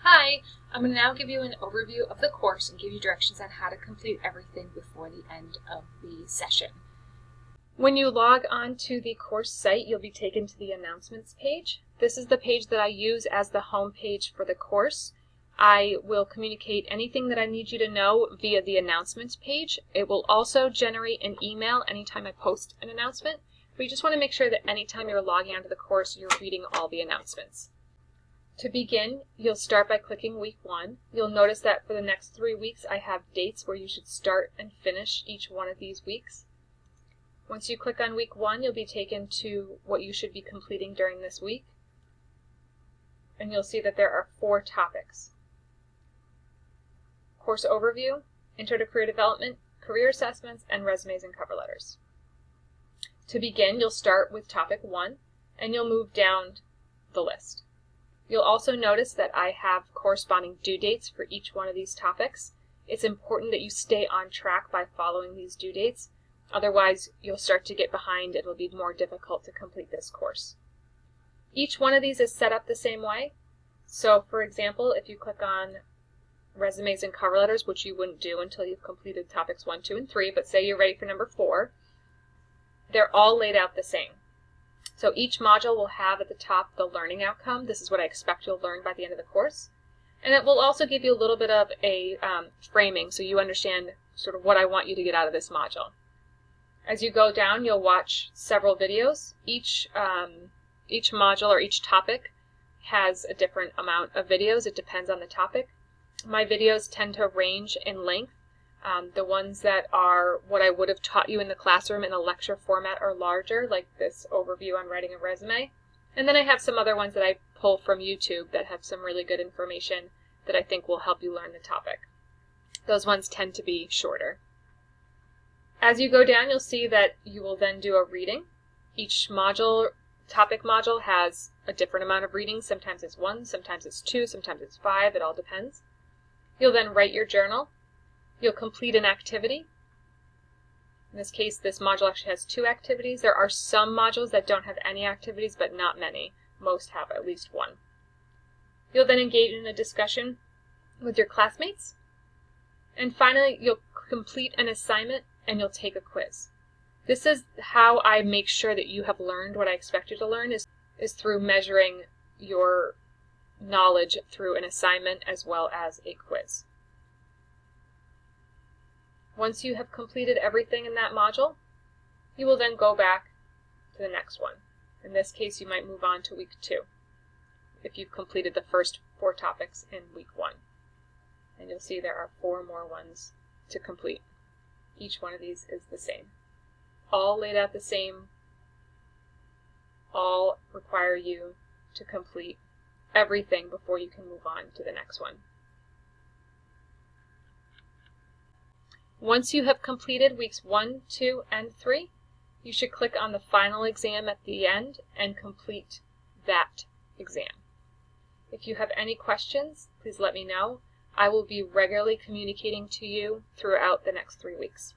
Hi, I'm going to now give you an overview of the course and give you directions on how to complete everything before the end of the session. When you log on to the course site, you'll be taken to the announcements page. This is the page that I use as the home page for the course. I will communicate anything that I need you to know via the announcements page. It will also generate an email anytime I post an announcement, but you just want to make sure that anytime you're logging onto the course, you're reading all the announcements. To begin, you'll start by clicking week 1. You'll notice that for the next 3 weeks I have dates where you should start and finish each one of these weeks. Once you click on week 1, you'll be taken to what you should be completing during this week. And you'll see that there are 4 topics: course overview, intro to career development, career assessments, and resumes and cover letters. To begin, you'll start with topic 1 and you'll move down the list. You'll also notice that I have corresponding due dates for each one of these topics. It's important that you stay on track by following these due dates. Otherwise, you'll start to get behind. It will be more difficult to complete this course. Each one of these is set up the same way. So, for example, if you click on resumes and cover letters, which you wouldn't do until you've completed topics 1, 2, and 3, but say you're ready for number 4, they're all laid out the same. So each module will have at the top the learning outcome. This is what I expect you'll learn by the end of the course. And it will also give you a little bit of a framing so you understand sort of what I want you to get out of this module. As you go down, you'll watch several videos. Each module or each topic has a different amount of videos. It depends on the topic. My videos tend to range in length. The ones that are what I would have taught you in the classroom in a lecture format are larger, like this overview on writing a resume. And then I have some other ones that I pull from YouTube that have some really good information that I think will help you learn the topic. Those ones tend to be shorter. As you go down, you'll see that you will then do a reading. Each topic module has a different amount of reading. Sometimes it's 1, sometimes it's 2, sometimes it's 5. It all depends. You'll then write your journal. You'll complete an activity. In this case, this module actually has 2 activities. There are some modules that don't have any activities, but not many. Most have at least 1. You'll then engage in a discussion with your classmates. And finally, you'll complete an assignment and you'll take a quiz. This is how I make sure that you have learned what I expect you to learn, is through measuring your knowledge through an assignment as well as a quiz. Once you have completed everything in that module, you will then go back to the next one. In this case, you might move on to week 2 if you've completed the first 4 topics in week 1. And you'll see there are 4 more ones to complete. Each one of these is the same. All laid out the same. All require you to complete everything before you can move on to the next one. Once you have completed weeks 1, 2, and 3, you should click on the final exam at the end and complete that exam. If you have any questions, please let me know. I will be regularly communicating to you throughout the next 3 weeks.